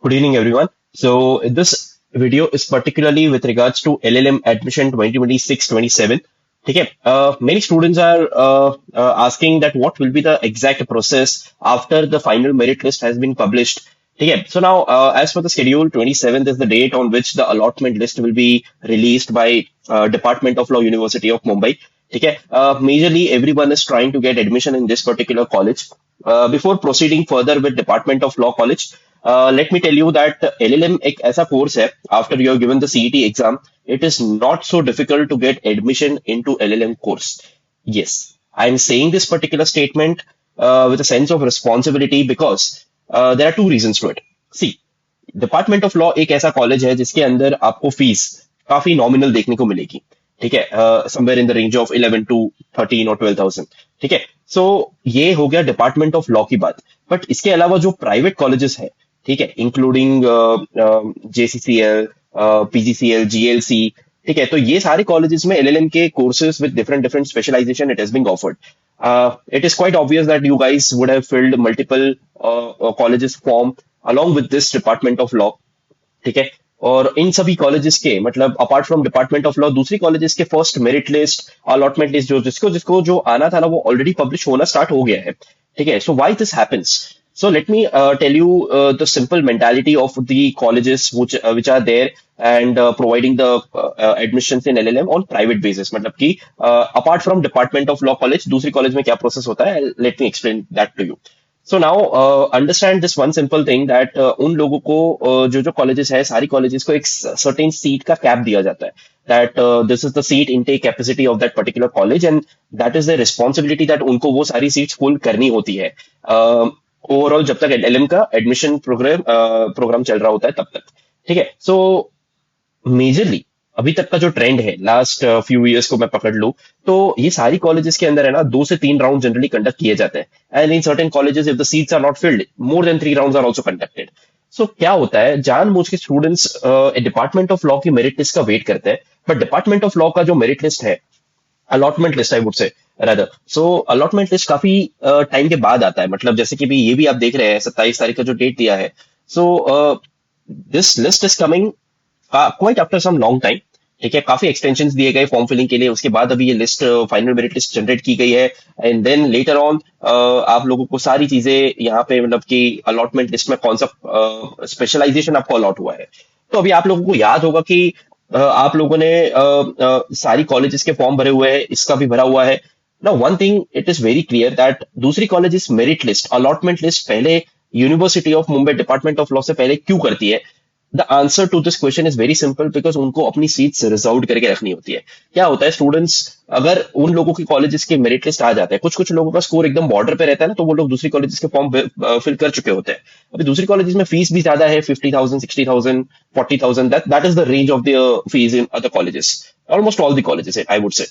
Good evening, everyone. So this video is particularly with regards to LLM admission 2026-27. Okay, many students are asking that what will be the exact process after the final merit list has been published. Okay, so now as per the schedule, 27th is the date on which the allotment list will be released by Department of Law, University of Mumbai. Okay, majorly everyone is trying to get admission in this particular college. Before proceeding further with Department of Law College, let me tell you that LLM एक ऐसा course है, after you have given the CET exam, it is not so difficult to get admission into LLM course. Yes, I'm saying this particular statement with a sense of responsibility because there are two reasons to it. See, department of law एक ऐसा college है जिसके अंदर आपको fees काफी nominal देखने को मिलेगी. ठीक है, somewhere in the range of 11 to 13 और 12,000. ठीक है, सो ये हो गया डिपार्टमेंट ऑफ लॉ की बात. बट इसके अलावा जो प्राइवेट कॉलेजेस है, ठीक है, इंक्लूडिंग जेसीसीएल, पीजीसीएल, जीएलसी, ठीक है, तो ये सारे कॉलेजेस में एलएलएम के courses with different different specialisation it has been offered. It is quite obvious that you guys would have filled multiple colleges form along with this department of law. ठीक है, और इन सभी कॉलेजेस के मतलब apart from department of law दूसरी colleges के first merit list, allotment list जो जिसको जिसको जो आना था ना वो ऑलरेडी पब्लिश होना स्टार्ट हो गया है. ठीक है, so why this happens? So let me tell you the simple mentality of the colleges which are there and providing the admissions in LLM on private basis. मतलब कि apart from Department of Law College, दूसरी college में क्या process होता है? Let me explain that to you. So now understand this one simple thing that उन लोगों को जो जो कॉलेजेस है सारी कॉलेजेस को एक certain सीट का कैप दिया जाता है. That this is the seat intake capacity of that particular college and that is the responsibility that उनको वो सारी सीट्स फुल करनी होती है. ओवरऑल जब तक एलएम का एडमिशन प्रोग्राम चल रहा होता है तब तक. ठीक है, सो मेजरली अभी तक का जो ट्रेंड है लास्ट फ्यू इयर्स को मैं पकड़ लूं तो ये सारी कॉलेजेस के अंदर है ना 2 से 3 राउंड जनरली कंडक्ट किए जाते हैं. And in certain colleges if the seats are not filled more than 3 rounds are also conducted. So क्या होता है, जानबूझ के स्टूडेंट्स डिपार्टमेंट ऑफ लॉ की मेरिट लिस्ट का वेट करते हैं. बट डिपार्टमेंट ऑफ लॉ का जो मेरिट लिस्ट है, allotment list I would say rather, so allotment list काफी टाइम के बाद आता है. मतलब जैसे कि भी ये भी आप देख रहे हैं 27 तारीख का जो डेट दिया है. So this list is coming quite after some long time. ठीक है, काफी एक्सटेंशन दिए गए फॉर्म फिलिंग के लिए. उसके बाद अभी ये list final merit list generate की गई है एंड देन लेटर ऑन आप लोगों को सारी चीजें यहाँ पे मतलब कि अलॉटमेंट लिस्ट में कौन सा स्पेशलाइजेशन आपको अलॉट हुआ है. तो अभी आप लोगों को याद होगा कि आप लोगों ने सारी कॉलेजेस के फॉर्म भरे हुए हैं, इसका भी भरा हुआ है. Now, one thing it is very clear that दूसरी colleges merit list, allotment list पहले university of Mumbai department of law से पहले क्यों करती है? The answer to this question is very simple, because उनको अपनी सीट्स रिजर्व करके रखनी होती है. क्या होता है, स्टूडेंट्स अगर उन लोगों की कॉलेजेस के मेरिट लिस्ट आ जाते हैं, कुछ कुछ लोगों का स्कोर एकदम बॉर्डर पे रहता है ना, तो वो लोग दूसरी कॉलेजेस के फॉर्म फिल कर चुके होते हैं. अभी दूसरी कॉलेजेस में फीस भी ज्यादा है, 50,000, 60,000, 40,000. That is the range of the fees in other colleges, almost all the colleges I would say.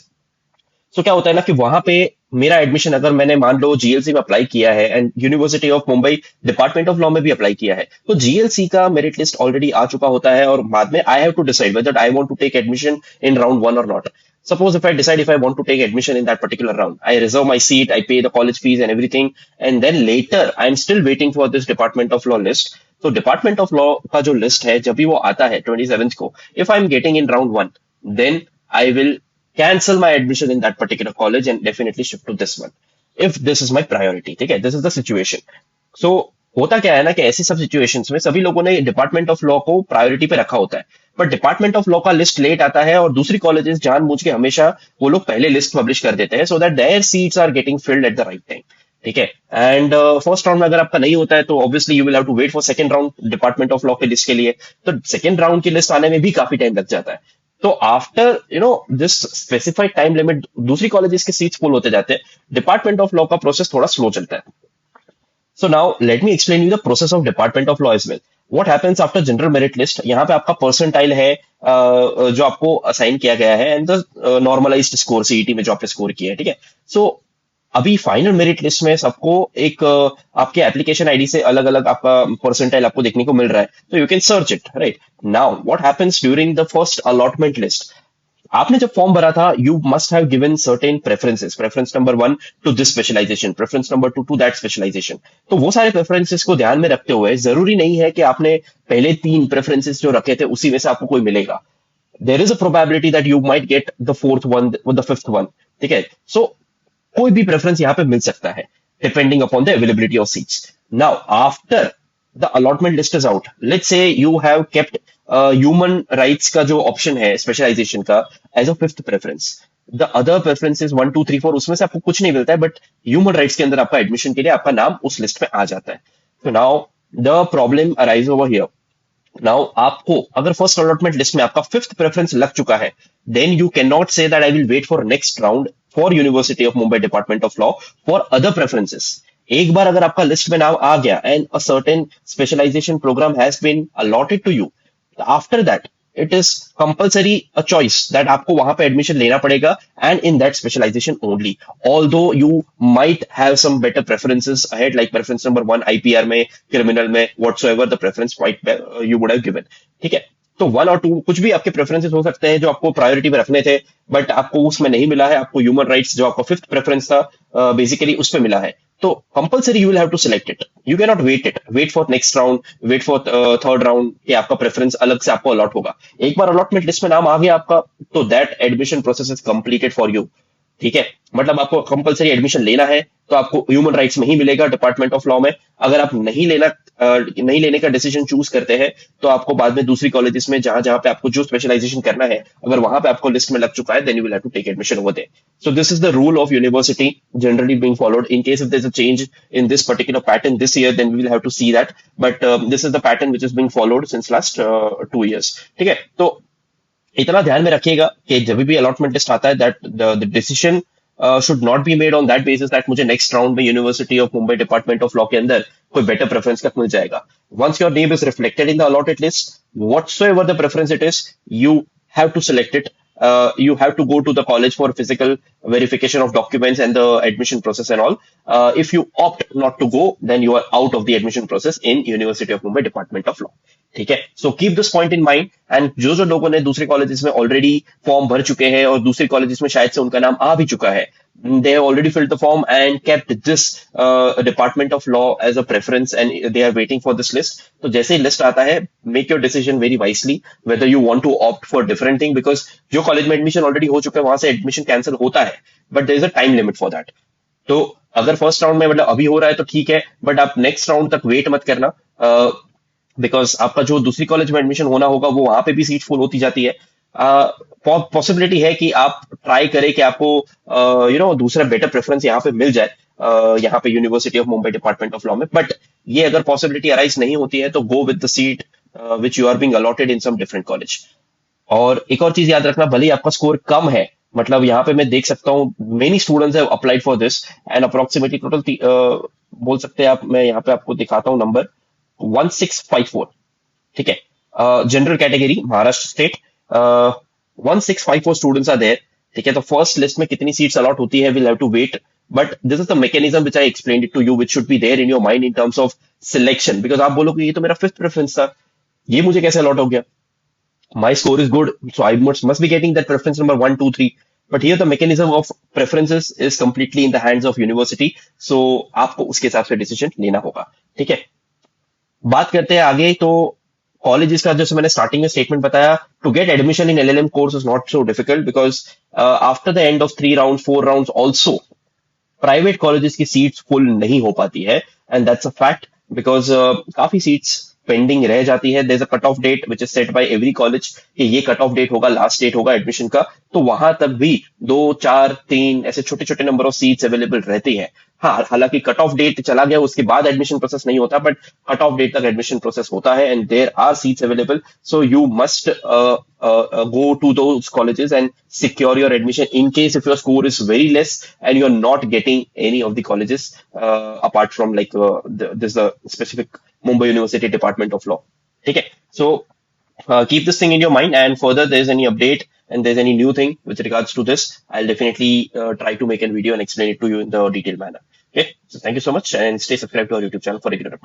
So क्या होता है ना कि वहां पे मेरा एडमिशन अगर मैंने मान लो जीएलसी में अप्लाई किया है and university of Mumbai department of law में भी अप्लाई किया है, तो जीएलसी का मेरिट लिस्ट ऑलरेडी आ चुका होता है और बाद में I have to decide whether I want to take admission in round 1 और not. Suppose if I decide if I want to take admission in that particular round, I reserve my seat, I pay the college fees and everything, and then later I'm still waiting for this Department of Law list. So Department of Law का जो list है जब भी वो आता है 27th को, if I'm getting in round 1, then I will cancel my admission in that particular college and definitely shift to this one if this is my priority. ठीक है, this is the situation. So होता क्या है ना कि ऐसी सब situations में सभी लोगों ने डिपार्टमेंट ऑफ लॉ को प्रायोरिटी पे रखा होता है. बट डिपार्टमेंट ऑफ लॉ का लिस्ट लेट आता है और दूसरी कॉलेजेस जानबूझ के हमेशा वो लोग पहले लिस्ट पब्लिश कर देते हैं so that their seats are getting filled at the right time. ठीक है, एंड फर्स्ट राउंड में अगर आपका नहीं होता है तो obviously you will have to wait for second round department of law के लिस्ट के लिए. तो सेकंड राउंड की लिस्ट आने में भी काफी टाइम लग जाता है. तो after this specified time limit दूसरी कॉलेजेस के सीट्स फुल होते जाते हैं. डिपार्टमेंट ऑफ लॉ का प्रोसेस थोड़ा स्लो चलता है. So now let me explain you the process of Department of Law as well. What happens after general merit list? यहाँ पे आपका परसेंटाइल है जो आपको असाइन किया गया है and the normalised score CET में जो आपने स्कोर किया है. ठीक है, सो अभी फाइनल मेरिट लिस्ट में सबको एक आपके एप्लीकेशन आईडी से अलग अलग आपका परसेंटाइल आपको देखने को मिल रहा है. तो you can search it right now. What happens during the first allotment list? आपने जब फॉर्म भरा था, you must have given certain preferences, preference number 1 to this specialisation, preference number 2 to that specialisation. तो वो सारे प्रेफरेंसेस को ध्यान में रखते हुए जरूरी नहीं है कि आपने पहले 3 प्रेफरेंसेस जो रखे थे उसी में से आपको कोई मिलेगा। There is a probability that you might get the fourth one, the fifth one. ठीक है, सो कोई भी प्रेफरेंस यहाँ पे मिल सकता है depending upon the availability of seats. Now after the allotment list is out, let's say you have kept human rights का जो ऑप्शन है स्पेशलाइजेशन का as a fifth preference. The other preferences 1 2 3 4 उसमें से आपको कुछ नहीं मिलता है, बट ह्यूमन राइट्स के अंदर आपका एडमिशन के लिए आपका नाम उस लिस्ट में आ जाता है। तो now the problem arise over here. Now आपको अगर फर्स्ट अलॉटमेंट लिस्ट में आपका फिफ्थ प्रेफरेंस लग चुका है, then you can not say that I will wait for next round for University of Mumbai department of law for other preferences. एक बार अगर आपका लिस्ट में नाम आ गया and a certain specialisation programme has been allotted to you, after that it is compulsory a choice that आपको वहां पे एडमिशन लेना पड़ेगा and in that specialisation only. Although you might have some better preferences ahead, like preference number 1 IPR में, criminal में, whatsoever the preference you would have given. ठीक है, तो 1 और 2 कुछ भी आपके प्रेफरेंसेस हो सकते हैं जो आपको प्रायोरिटी में रखने थे, बट आपको उसमें नहीं मिला है, आपको ह्यूमन राइट्स जो आपका फिफ्थ प्रेफरेंस था बेसिकली उस पे मिला है। तो compulsory you will have to select it, you can not wait for next round, wait for third round कि आपका प्रेफरेंस अलग से आपको अलॉट होगा। एक बार अलॉटमेंट लिस्ट में नाम आ गया आपका, तो that admission process is completed for you. ठीक है, मतलब आपको कंपलसरी एडमिशन लेना है तो आपको ह्यूमन राइट्स में ही मिलेगा डिपार्टमेंट ऑफ लॉ में। अगर आप नहीं लेने का डिसीजन चूज करते हैं तो आपको बाद में दूसरी कॉलेजेस में जहां जहां पे आपको जो स्पेशलाइजेशन करना है, अगर वहां पे आपको लिस्ट में लग चुका है, then you will have to take admission over there. So this is the rule of university generally being followed. In case if there is a change in this particular pattern this year, then we will have to see that, but this is the pattern which is being followed since last 2 years। ठीक है, तो इतना ध्यान में रखिएगा कि जब भी अलॉटमेंट लिस्ट आता है that the decision should not be made on that basis that मुझे नेक्स्ट राउंड में University of Mumbai department of law के अंदर कोई बेटर प्रेफरेंस तक मिल जाएगा। Once your name is reflected in the allotted list, whatsoever the preference it is, you have to select it. You have to go to the college for physical verification of documents and the admission process and all. If you opt not to go, then you are out of the admission process in University of Mumbai Department of Law। ठीक है, so keep this point in mind. And जो जो लोगों ने दूसरे colleges में already form भर चुके हैं और दूसरे कॉलेजेस में शायद से उनका नाम आ भी चुका है, they have already filled the form and kept this department of law as a preference and they are waiting for this list। तो जैसे ही लिस्ट आता है, make your decision very wisely whether you want to opt for different thing, because जो college में admission already हो चुका है वहां से एडमिशन कैंसिल होता है, but there is a time limit for that. तो अगर फर्स्ट राउंड में मतलब अभी हो रहा है तो ठीक है, बट आप नेक्स्ट राउंड तक वेट मत करना, बिकॉज आपका जो दूसरी कॉलेज में एडमिशन होना होगा वो वहां पे भी सीट फुल होती जाती है। पॉसिबिलिटी है कि आप ट्राई करें कि आपको दूसरा बेटर प्रेफरेंस यहाँ पे मिल जाए, यहाँ पे University of Mumbai department of law में। बट ये अगर पॉसिबिलिटी अराइज नहीं होती है तो go with the seat which you are being allotted in some different college. और एक और चीज याद रखना, भले ही आपका स्कोर कम है, मतलब यहाँ पे मैं देख सकता हूँ many students have applied for this and approximately total बोल सकते हैं आप, मैं यहाँ पे आपको दिखाता हूँ नंबर 1654। ठीक है, general category Maharashtra state, 1654 students are there. ठीक है, तो फर्स्ट लिस्ट में कितनी सीट्स अलॉट होती है, will have to wait, but this is the mechanism which I explained it to you, which should be there in your mind in terms of selection. Because आप बोलोगे ये तो मेरा fifth preference था, ये मुझे कैसे अलॉट हो गया, my score is good, so I must be getting that preference number 1 2 3। But here the mechanism of preferences is completely in the hands of university, so आपको उसके हिसाब से डिसीजन लेना होगा। ठीक है, बात करते हैं आगे। तो कॉलेजेस का जैसे मैंने स्टार्टिंग में स्टेटमेंट बताया, to get admission in LLM course is not so difficult, because after the end of 3 round 4 round also private colleges की सीट्स फुल नहीं हो पाती है, and that's a fact, because काफी सीट्स पेंडिंग रह जाती है। There is a cut off date which is set by every college कि ये कट ऑफ डेट होगा, लास्ट डेट होगा एडमिशन का। तो वहां तक भी 2 4 3 ऐसे छोटे छोटे नंबर ऑफ सीट्स अवेलेबल रहती है। हाँ, हालांकि कट ऑफ डेट चला गया उसके बाद एडमिशन प्रोसेस नहीं होता, बट कट ऑफ डेट तक एडमिशन प्रोसेस होता है and there are seats available. So you must go to those colleges and secure your admission in case if your score is very less and you're not getting any of the colleges apart from like this the specific Mumbai University Department of Law। Okay, so keep this thing in your mind, and further there's any update and there's any new thing with regards to this, I'll definitely try to make a video and explain it to you in the detailed manner। Okay, so thank you so much and stay subscribed to our YouTube channel for regular updates।